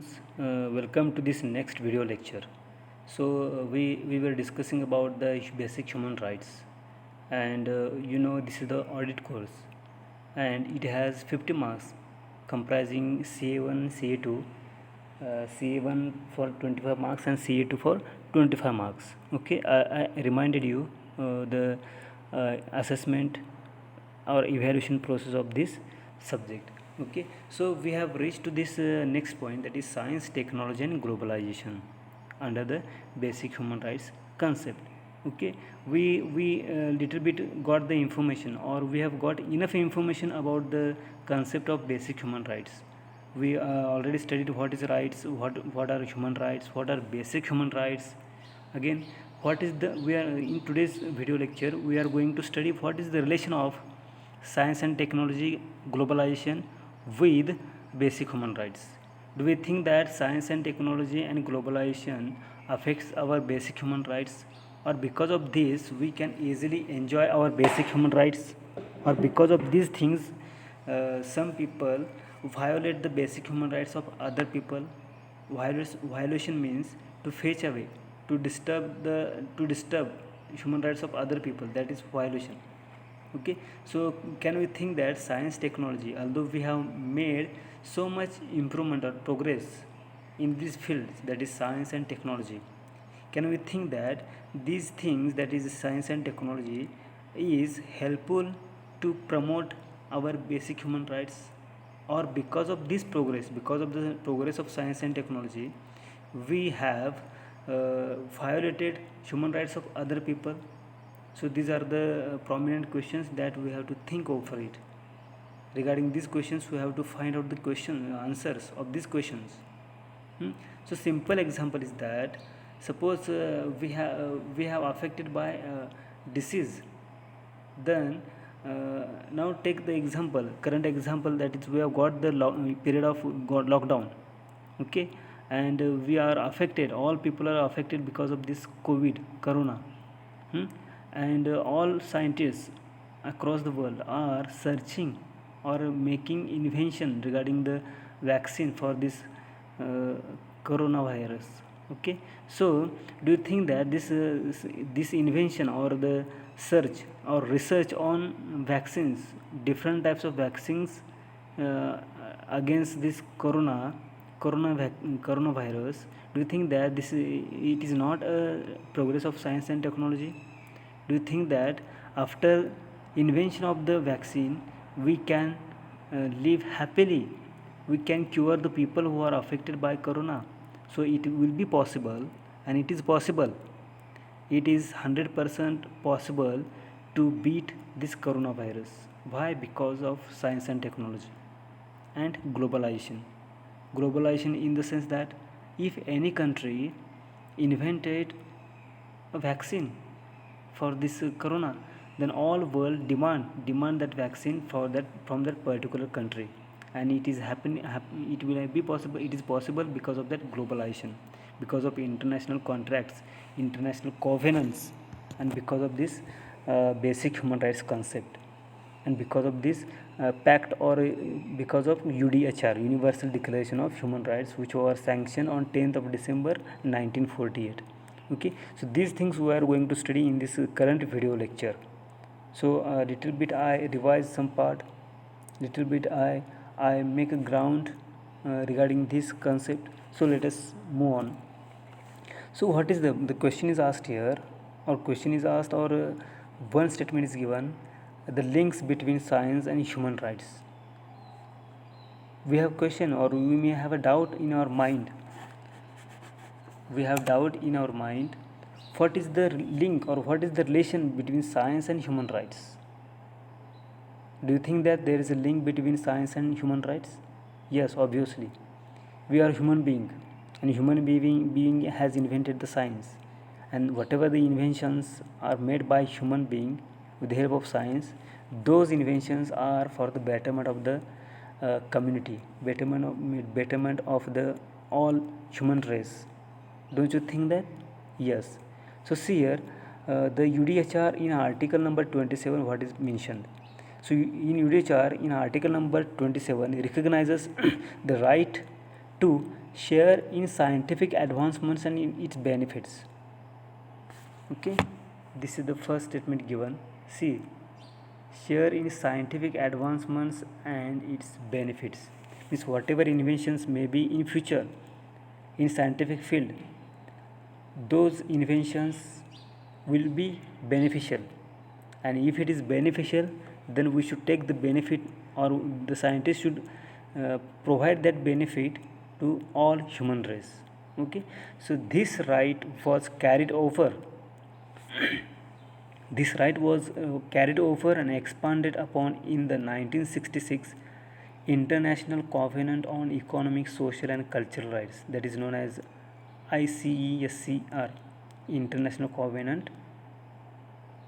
students, welcome to this next video lecture. We were discussing about the basic human rights, and this is the audit course, and it has 50 marks comprising CA1, CA2, CA1 for 25 marks and CA2 for 25 marks. Okay, I reminded you the assessment or evaluation process of this subject. Okay, so we have reached to this next point, that is science, technology and globalization under the basic human rights concept. Okay, we little bit got the information, or we have got enough information about the concept of basic human rights. We already studied what is rights, what are human rights, what are basic human rights. Again, what is the we are in today's video lecture we are going to study what is the relation of science and technology, globalization with basic human rights. Do we think that science and technology and globalization affects our basic human rights, or because of this we can easily enjoy our basic human rights, or because of these things some people violate the basic human rights of other people? Violation means to fetch away, to disturb human rights of other people, that is violation. Okay, so can we think that science, technology, although we have made so much improvement or progress in these fields, that is science and technology, can we think that these things, that is science and technology, is helpful to promote our basic human rights? Or because of this progress, because of the progress of science and technology, we have violated human rights of other people? So these are the prominent questions that we have to think over it. Regarding these questions, we have to find out the question answers of these questions. So simple example is that, suppose we have affected by disease, then now take the example, current example, that is we have got the period of lockdown. Okay, and we are affected, all people are affected because of this corona. And all scientists across the world are searching or making invention regarding the vaccine for this uh, coronavirus. Okay, so do you think that this invention or the search or research on vaccines, different types of vaccines uh, against this coronavirus, do you think that it is not a progress of science and technology? Do you think that after invention of the vaccine we can live happily, we can cure the people who are affected by corona? So it will be possible, and it is possible, it is 100% possible to beat this coronavirus. Why? Because of science and technology and globalization in the sense that if any country invented a vaccine for this corona, then all world demand that vaccine for that, from that particular country, and it is it will be possible, it is possible because of that globalization, because of international contracts, international covenants, and because of this basic human rights concept, and because of this pact, or because of UDHR, Universal Declaration of Human Rights, which was sanctioned on 10th of December 1948. Okay, so these things we are going to study in this current video lecture. So a little bit I revise some part, little bit I make a ground regarding this concept. So let us move on. So what is the question is asked here, or question is asked, or one statement is given, the links between science and human rights. We have question, or we may have a doubt in our mind, what is the link, or what is the relation between science and human rights? Do you think that there is a link between science and human rights? Yes, obviously. We are human being, and human being has invented the science, and whatever the inventions are made by human being with the help of science, those inventions are for the betterment of the community, betterment of the all human race. Don't you think that? Yes. So see here, the UDHR in article number 27, what is mentioned? So in UDHR in article number 27 recognizes the right to share in scientific advancements and in its benefits. Okay, this is the first statement given. See, share in scientific advancements and its benefits means whatever inventions may be in future in scientific field, those inventions will be beneficial, and if it is beneficial, then we should take the benefit, or the scientists should provide that benefit to all human race. Okay, so this right was carried over. This right was carried over and expanded upon in the 1966 International Covenant on Economic, Social and Cultural Rights, that is known as ICESCR, International Covenant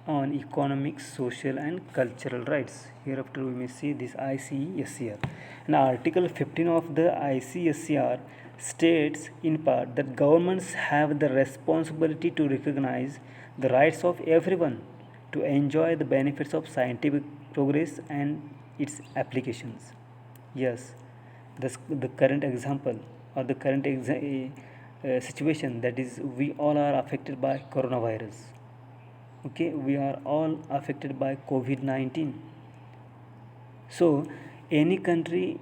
on Economic, Social and Cultural Rights. Hereafter we may see this ICESCR. And Article 15 of the ICSCR states in part that governments have the responsibility to recognize the rights of everyone to enjoy the benefits of scientific progress and its applications. Yes, the current example, or the current situation, that is, we all are affected by coronavirus. Okay, we are all affected by COVID-19. So any country,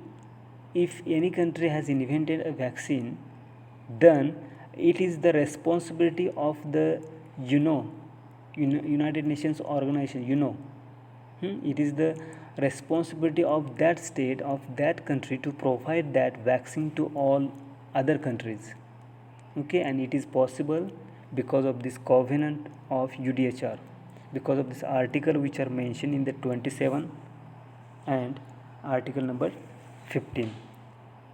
if any country has invented a vaccine, then it is the responsibility of the United Nations organization. It is the responsibility of that state, of that country, to provide that vaccine to all other countries. Okay, and it is possible because of this covenant of UDHR, because of this article which are mentioned in the 27 and article number 15.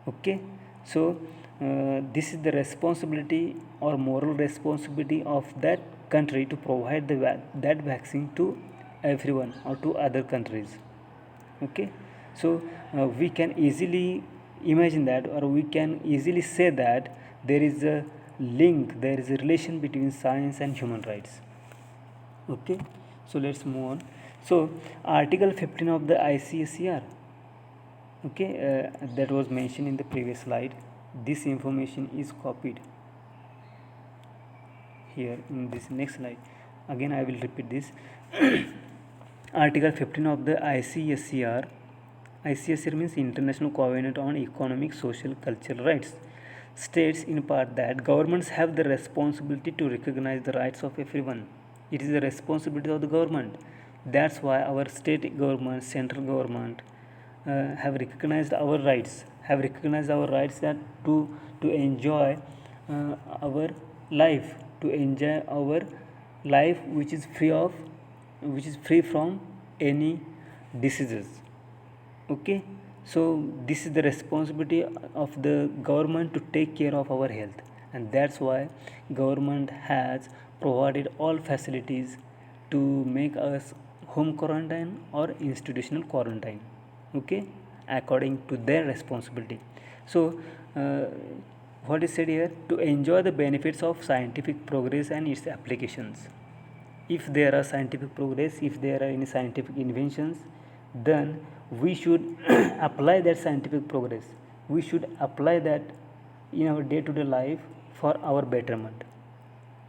Okay, so this is the responsibility or moral responsibility of that country to provide that vaccine to everyone or to other countries. Okay, so we can easily imagine that, or we can easily say that there is a link, there is a relation between science and human rights. Okay, so let's move on. So article 15 of the ICSCR, okay, that was mentioned in the previous slide. This information is copied here in this next slide. Again I will repeat this. Article 15 of the ICSCR means International Covenant on Economic, Social, Cultural Rights, states in part that governments have the responsibility to recognize the rights of everyone. It is the responsibility of the government. That's why our state government, central government have recognized our rights, that to enjoy our life, which is free from any diseases. Okay, so this is the responsibility of the government to take care of our health, and that's why government has provided all facilities to make us home quarantine or institutional quarantine. Okay, according to their responsibility. So what is said here, to enjoy the benefits of scientific progress and its applications. If there are scientific progress, if there are any scientific inventions, then we should apply that scientific progress, we should apply that in our day-to-day life for our betterment.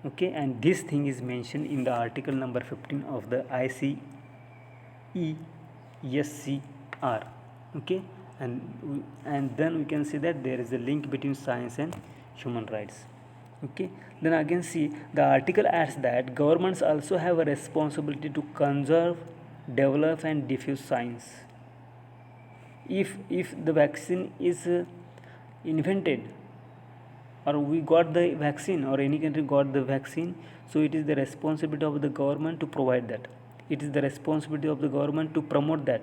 Okay, and this thing is mentioned in the article number 15 of the ICESCR. Okay, and then we can see that there is a link between science and human rights. Okay, then again see, the article adds that governments also have a responsibility to conserve, develop and diffuse science. If the vaccine is invented, or we got the vaccine, or any country got the vaccine, so it is the responsibility of the government to provide that. It is the responsibility of the government to promote that.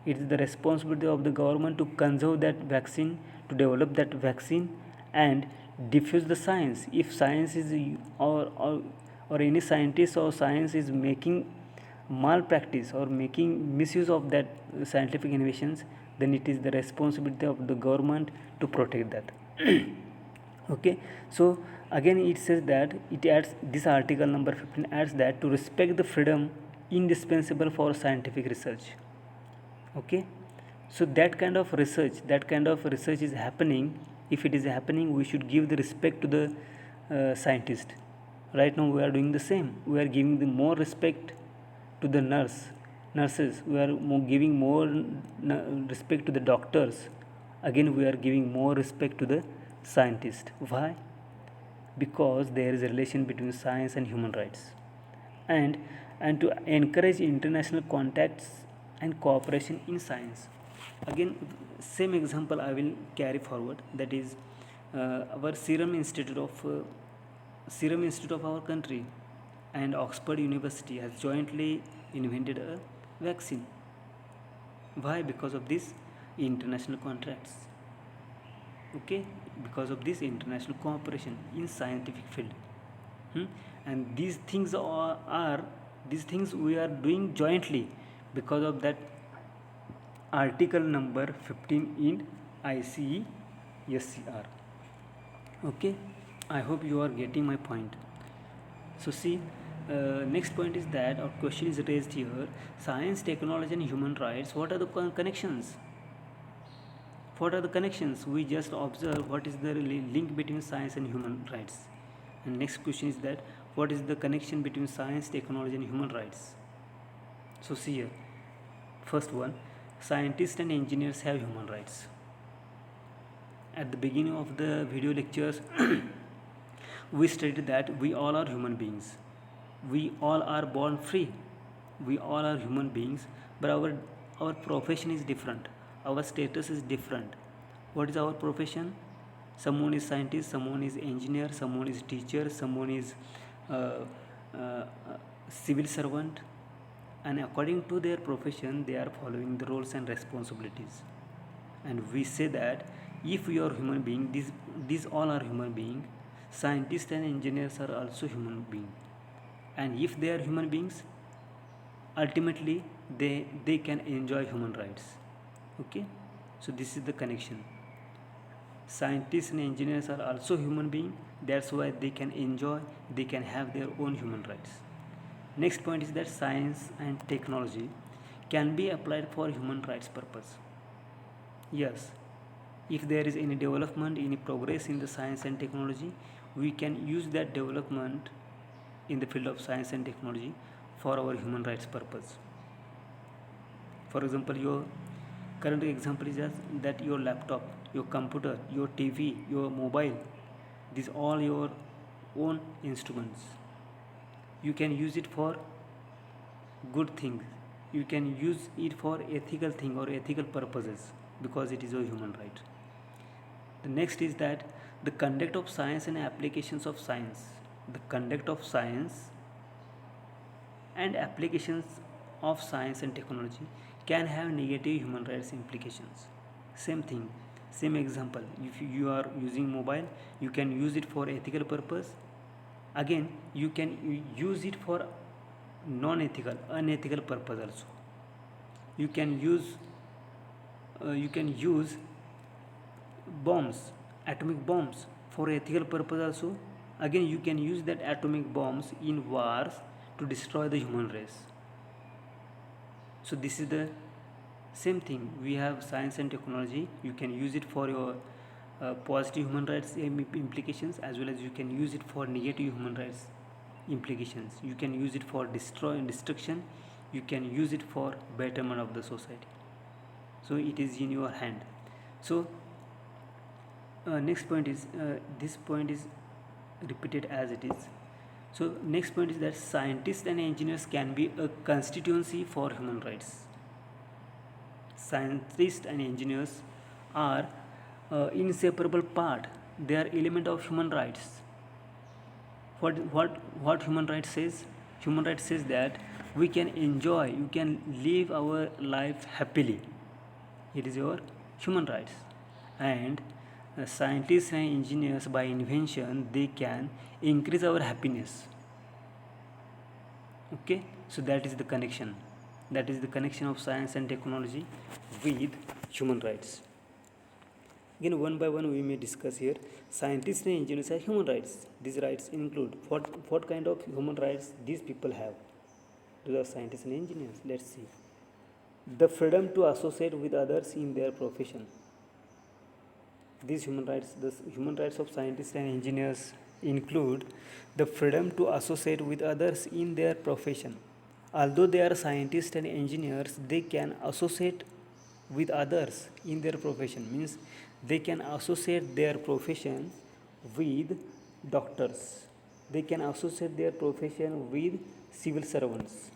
It is the responsibility of the government to conserve that vaccine, to develop that vaccine and diffuse the science. If science is or any scientist or science is making malpractice or making misuse of that scientific innovations, then it is the responsibility of the government to protect that. Okay, so again it says that, it adds, this article number 15 adds that, to respect the freedom indispensable for scientific research. Okay, so that kind of research is happening if it is happening, we should give the respect to the scientist. Right now we are doing the same. We are giving the more respect to the nurses. We are giving more respect to the doctors. Again we are giving more respect to the scientist. Why? Because there is a relation between science and human rights. and and to encourage international contacts and cooperation in science. Again, same example I will carry forward, that is our Serum Institute of our country and Oxford University has jointly invented a vaccine. Why? Because of these international contracts. Okay, because of this international cooperation in scientific field. And these things are these things we are doing jointly because of that article number 15 in ICE-SCR. Okay, I hope you are getting my point. So see, next point is that our question is raised here: science, technology and human rights, what are the connections? What are the connections? We just observe what is the link between science and human rights. And next question is that what is the connection between science, technology and human rights? So see here, first one, scientists and engineers have human rights. At the beginning of the video lectures we stated that we all are human beings. We all are born free. We all are human beings, but our profession is different. Our status is different. What is our profession? Someone is scientist, someone is engineer, someone is teacher, someone is civil servant, and according to their profession they are following the roles and responsibilities. And we say that if we are human being, these all are human being. Scientists and engineers are also human being, and if they are human beings, ultimately they can enjoy human rights. Okay, so this is the connection. Scientists and engineers are also human beings, that's why they can enjoy, they can have their own human rights. Next point is that science and technology can be applied for human rights purpose. Yes, if there is any development, any progress in the science and technology, we can use that development in the field of science and technology for our human rights purpose. For example, your current example is that your laptop, your computer, your TV, your mobile, these all your own instruments. You can use it for good things. You can use it for ethical thing or ethical purposes because it is a human right. The next is that the conduct of science and applications of science. The conduct of science and applications of science and technology can have negative human rights implications. Same thing, same example. If you are using mobile, you can use it for ethical purpose. Again, you can use it for non-ethical, unethical purpose also. You can use bombs, atomic bombs, for ethical purpose also. Again, you can use that atomic bombs in wars to destroy the human race. So this is the same thing. We have science and technology. You can use it for your positive human rights implications, as well as you can use it for negative human rights implications. You can use it for destruction. You can use it for betterment of the society. So it is in your hand. So next point is this point is repeated as it is. So next point is that scientists and engineers can be a constituency for human rights. Scientists and engineers are inseparable part. They are element of human rights. What human rights says? Human rights says that we can enjoy, you can live our life happily. It is your human rights. And scientists and engineers, by invention, they can increase our happiness. Okay, so that is the connection. That is the connection of science and technology with human rights. Again, one by one we may discuss here. Scientists and engineers have human rights. These rights include what kind of human rights these people have. Those are scientists and engineers. Let's see. The freedom to associate with others in their profession. These human rights of scientists and engineers include the freedom to associate with others in their profession. Although they are scientists and engineers, they can associate with others in their profession. Means they can associate their profession with doctors. They can associate their profession with civil servants.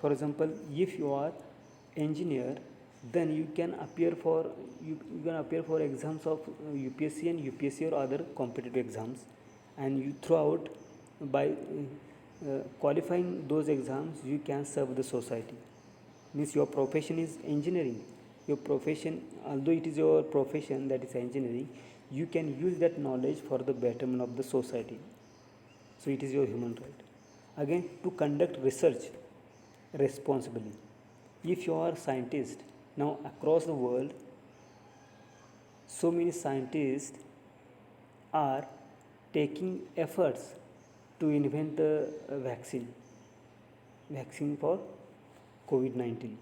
For example, if you are engineer, then you can appear for exams of UPSC and UPSC or other competitive exams, and you throughout by qualifying those exams you can serve the society. Means your profession is engineering. Your profession, although it is your profession that is engineering, you can use that knowledge for the betterment of the society. So it is your human right. Again, to conduct research responsibly. If you are a scientist, now across the world, so many scientists are taking efforts to invent the vaccine for COVID-19,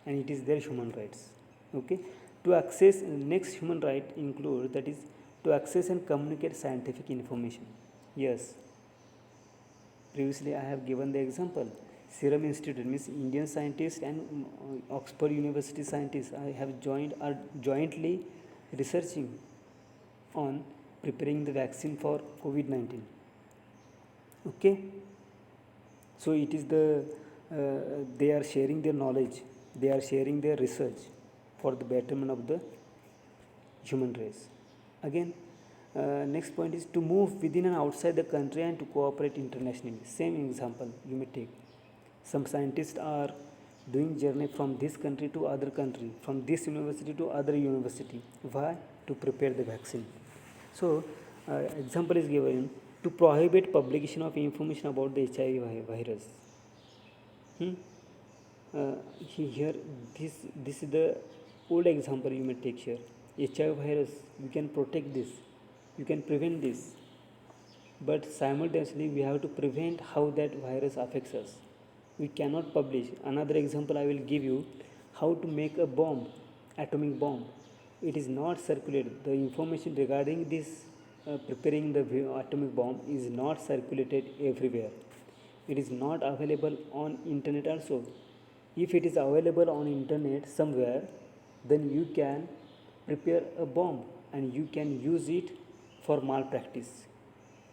and it is their human rights. Okay, to access next human right include, that is to access and communicate scientific information. Yes, previously I have given the example. Serum Institute means Indian scientists and Oxford University scientists are jointly researching on preparing the vaccine for COVID-19. Okay, so it is they are sharing their knowledge, they are sharing their research for the betterment of the human race. Again, next point is to move within and outside the country and to cooperate internationally. Same example you may take. Some scientists are doing journey from this country to other country, from this university to other university. Why? To prepare the vaccine. So, example is given to prohibit publication of information about the HIV virus. Here, this is the old example you may take here. HIV virus, you can protect this, you can prevent this, but simultaneously we have to prevent how that virus affects us. We cannot publish. Another example I will give you, how to make a bomb, atomic bomb. It is not circulated. The information regarding this preparing the atomic bomb is not circulated everywhere. It is not available on internet also. If it is available on internet somewhere, then you can prepare a bomb and you can use it for malpractice.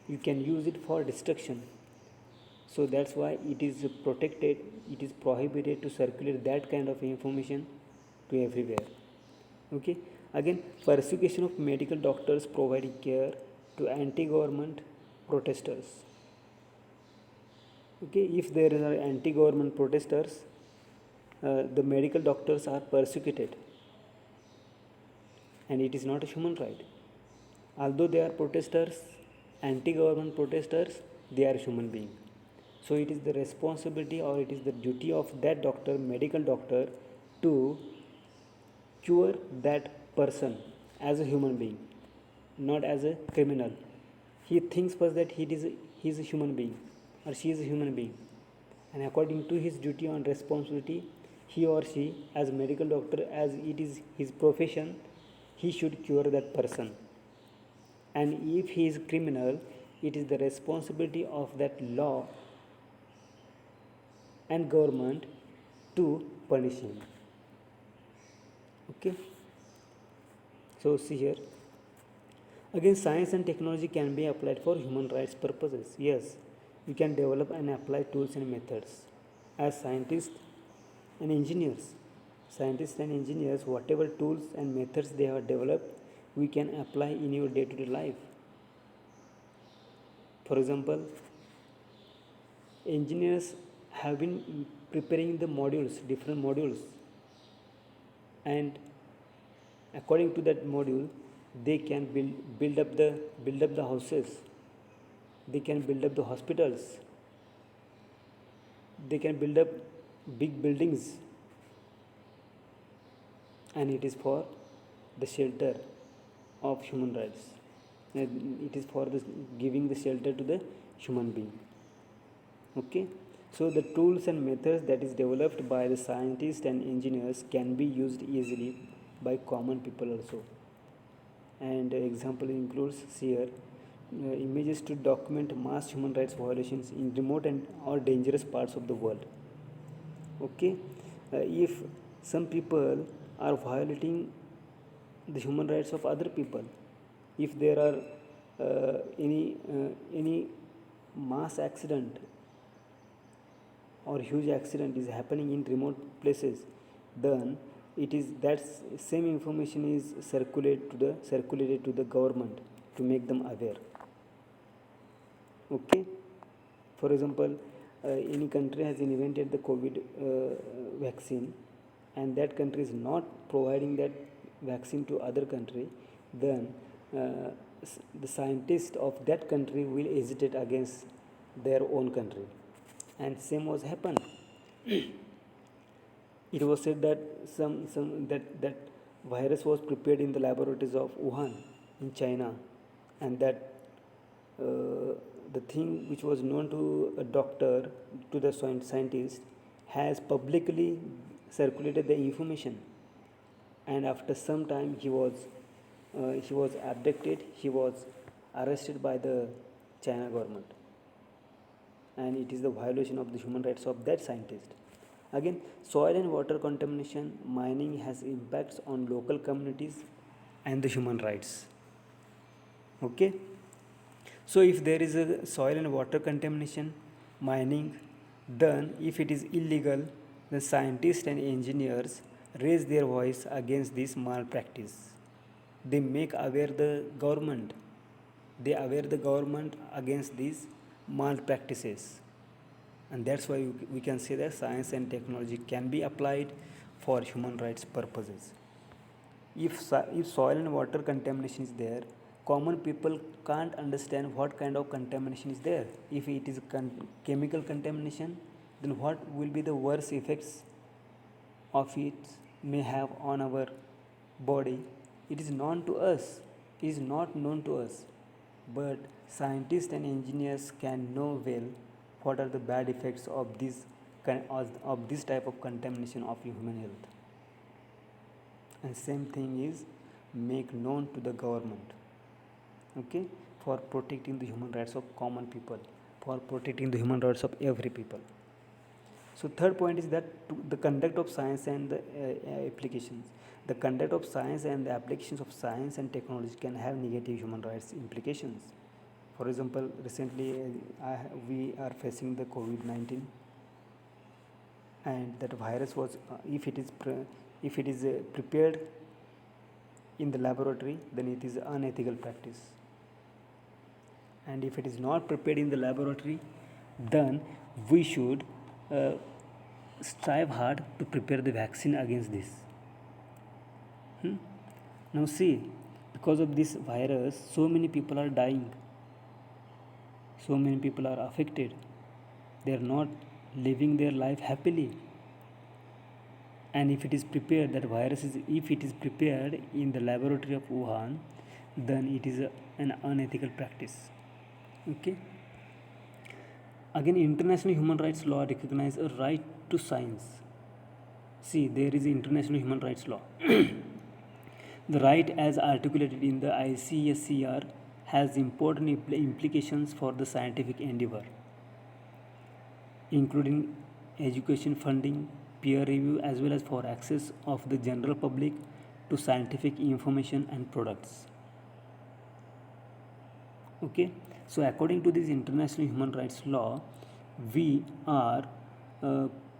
You can use it for destruction. So that's why it is protected, it is prohibited to circulate that kind of information to everywhere. Okay, again, persecution of medical doctors providing care to anti-government protesters. Okay, if there are anti-government protesters, the medical doctors are persecuted, and it is not a human right. Although they are protesters, anti-government protesters, they are human beings. So it is the responsibility or it is the duty of that doctor, medical doctor, to cure that person as a human being, not as a criminal. He thinks first that he is a human being or she is a human being, and according to his duty and responsibility, he or she as a medical doctor, as it is his profession, he should cure that person. And if he is a criminal, it is the responsibility of that law and government to punish him. Okay, so see here, again, science and technology can be applied for human rights purposes. Yes, you can develop and apply tools and methods. As scientists and engineers, whatever tools and methods they have developed, we can apply in your day-to-day life. For example, engineers have been preparing the different modules, and according to that module, they can build up the houses, they can build up the hospitals, they can build up big buildings, and it is for the shelter of human rights. It is for giving the shelter to the human being. Okay, so the tools and methods that is developed by the scientists and engineers can be used easily by common people also. And example includes here images to document mass human rights violations in remote and or dangerous parts of the world. Okay, if some people are violating the human rights of other people, if there are any mass accident or huge accident is happening in remote places, then it is that same information is circulated to the government to make them aware. Okay, for example, any country has invented the COVID vaccine, and that country is not providing that vaccine to other country, then the scientists of that country will hesitate against their own country, and same was happened. It was said that that virus was prepared in the laboratories of Wuhan in China, and that the thing which was known to a doctor, to the scientist, has publicly circulated the information, and after some time he was abducted, he was arrested by the China government, and it is the violation of the human rights of that scientist. Again, soil and water contamination, mining has impacts on local communities and the human rights. Okay, so if there is a soil and water contamination, mining, then if it is illegal, the scientists and engineers raise their voice against this malpractice. They make aware the government. They aware the government against these malpractices, and that's why we can say that science and technology can be applied for human rights purposes. If soil and water contamination is there, common people can't understand what kind of contamination is there. If it is chemical contamination, then what will be the worst effects of it may have on our body? It is known to us, it is not known to us, but scientists and engineers can know well what are the bad effects of this type of contamination of human health. And same thing is make known to the government, okay, for protecting the human rights of common people, for protecting the human rights of every people. So third point is that the conduct of science and the applications. The conduct of science and the applications of science and technology can have negative human rights implications. For example, recently we are facing the COVID-19, and that virus was, if it is prepared in the laboratory, then it is unethical practice. And if it is not prepared in the laboratory, then we should strive hard to prepare the vaccine against this. Now see, because of this virus, so many people are dying, so many people are affected, they are not living their life happily. And if it is prepared, that virus is, if it is prepared in the laboratory of Wuhan, then it is an unethical practice. Okay, again, international human rights law recognize a right to science. See, there is international human rights law. The right as articulated in the ICSCR has important implications for the scientific endeavor, including education funding, peer review, as well as for access of the general public to scientific information and products. Okay, so according to this international human rights law, we are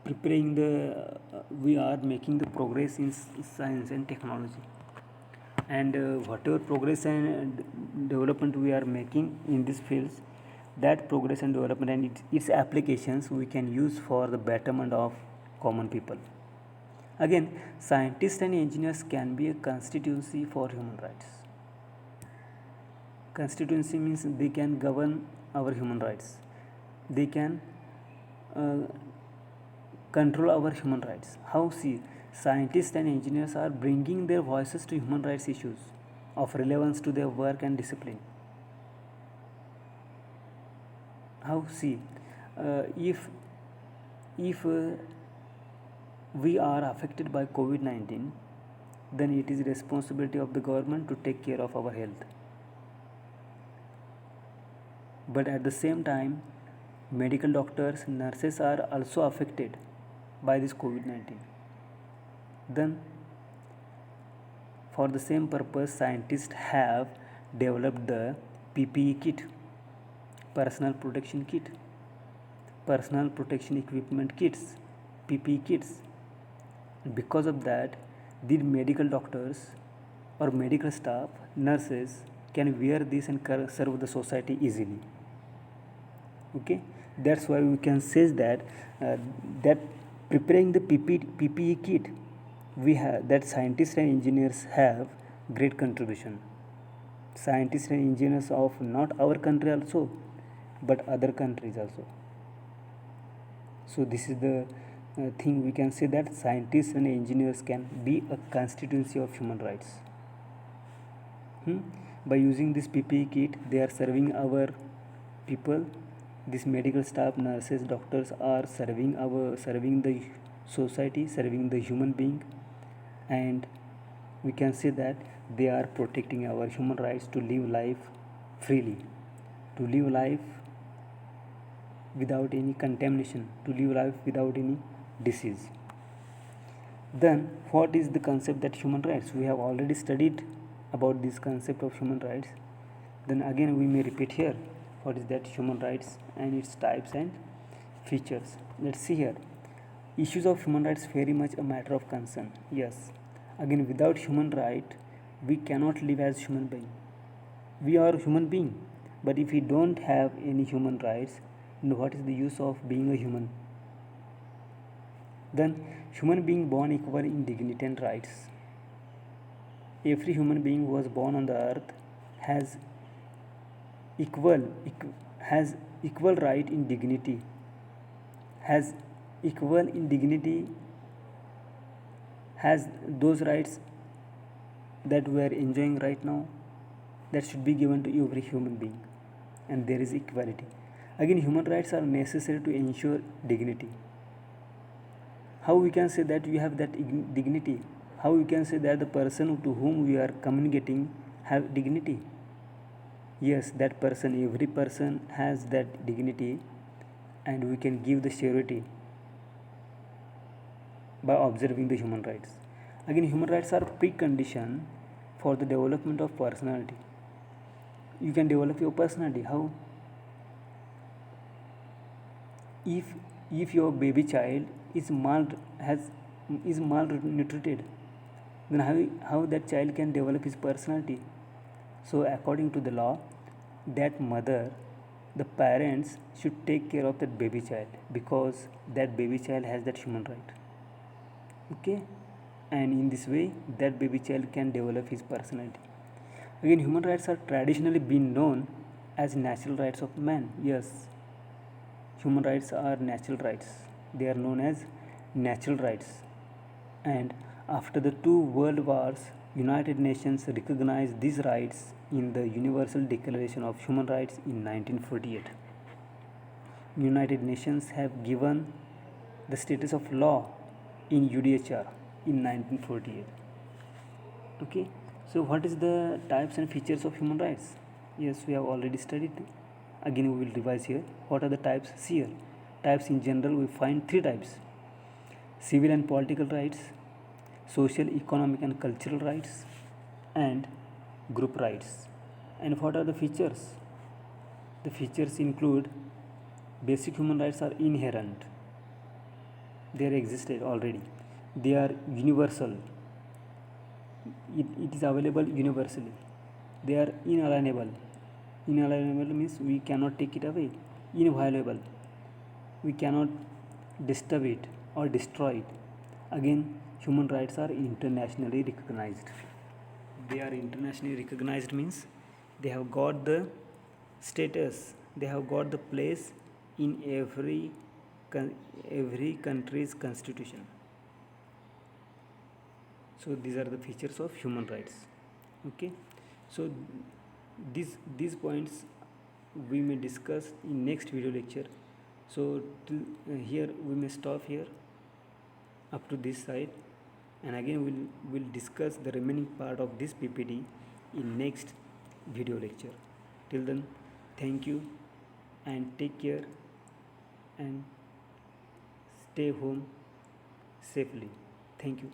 preparing the we are making the progress in science and technology, and whatever progress and development we are making in these fields, that progress and development and its applications we can use for the betterment of common people. Again, scientists and engineers can be a constituency for human rights. Constituency means they can govern our human rights, they can control our human rights. How? See, scientists and engineers are bringing their voices to human rights issues of relevance to their work and discipline. How? See, if we are affected by COVID-19, then it is responsibility of the government to take care of our health. But at the same time, medical doctors, nurses are also affected by this COVID-19. Then for the same purpose, scientists have developed the PPE kit, personal protection kit, personal protection equipment kits, PPE kits. Because of that, the medical doctors or medical staff, nurses can wear this and serve the society easily. Okay, that's why we can say that that preparing the PPE kit, we have that scientists and engineers have great contribution. Scientists and engineers of not our country also, but other countries also. So this is the thing we can say, that scientists and engineers can be a constituency of human rights. By using this PPE kit, they are serving our people. This medical staff, nurses, doctors are serving the society, serving the human being, and we can say that they are protecting our human rights to live life freely, to live life without any contamination, to live life without any disease. Then what is the concept that human rights? We have already studied about this concept of human rights. Then again we may repeat here what is that human rights and its types and features. Let's see here. Issues of human rights very much a matter of concern. Yes, again, without human right we cannot live as human being. We are human being, but if we don't have any human rights, then what is the use of being a human? Then human being born equal in dignity and rights. Every human being who was born on the earth has equal right in dignity, has equal in dignity, has those rights that we are enjoying right now, that should be given to every human being, and there is equality. Again, human rights are necessary to ensure dignity. How we can say that we have that dignity? How we can say that the person to whom we are communicating have dignity? Yes, that person, every person has that dignity, and we can give the surety by observing the human rights. Again, human rights are precondition for the development of personality. You can develop your personality. How? If your baby child is malnutrited, then how that child can develop his personality? So according to the law, that mother, the parents should take care of that baby child, because that baby child has that human right. Okay, and in this way that baby child can develop his personality. Again, human rights are traditionally been known as natural rights of man. Yes, human rights are natural rights. They are known as natural rights. And after the two world wars, United Nations recognized these rights in the Universal Declaration of Human Rights in 1948. United Nations have given the status of law in UDHR in 1948. Okay, so what is the types and features of human rights? Yes, we have already studied. Again, we will revise here. What are the types? See here. Types in general, we find three types: civil and political rights, social, economic and cultural rights, and group rights. And what are the features? The features include basic human rights are inherent. They are existed already. They are universal. It is available universally. They are inalienable. Inalienable means we cannot take it away. Inviolable, we cannot disturb it or destroy it. Again, human rights are internationally recognized. They are internationally recognized means they have got the status, they have got the place in every country's constitution. So these are the features of human rights. Okay, so these points we may discuss in next video lecture. So till here we may stop here up to this side. and again we'll discuss the remaining part of this PPT in next video lecture. Till then, thank you and take care and stay home safely. Thank you.